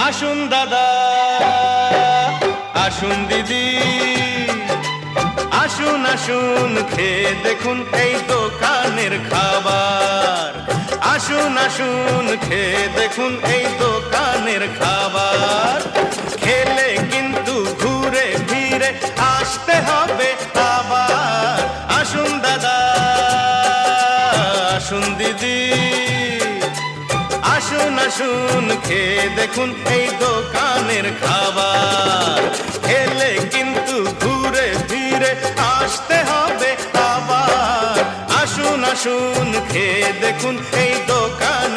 আসুন দাদা, আসুন দিদি, আসুন আসুন খেয়ে দেখুন এই দোকানের খাবার। আসুন আসুন খেয়ে দেখুন এই দোকানের খাবার। খেলে কিন্তু ঘুরে ফিরে আসতে হবে আবার। আসুন দাদা, আসুন দিদি, আসুন আসুন খেয়ে দেখুন এই দোকানের খাবার। খেলে কিন্তু ঘুরে ফিরে আসতে হবে আবার। আসুন আসুন খেয়ে দেখুন এই দোকানের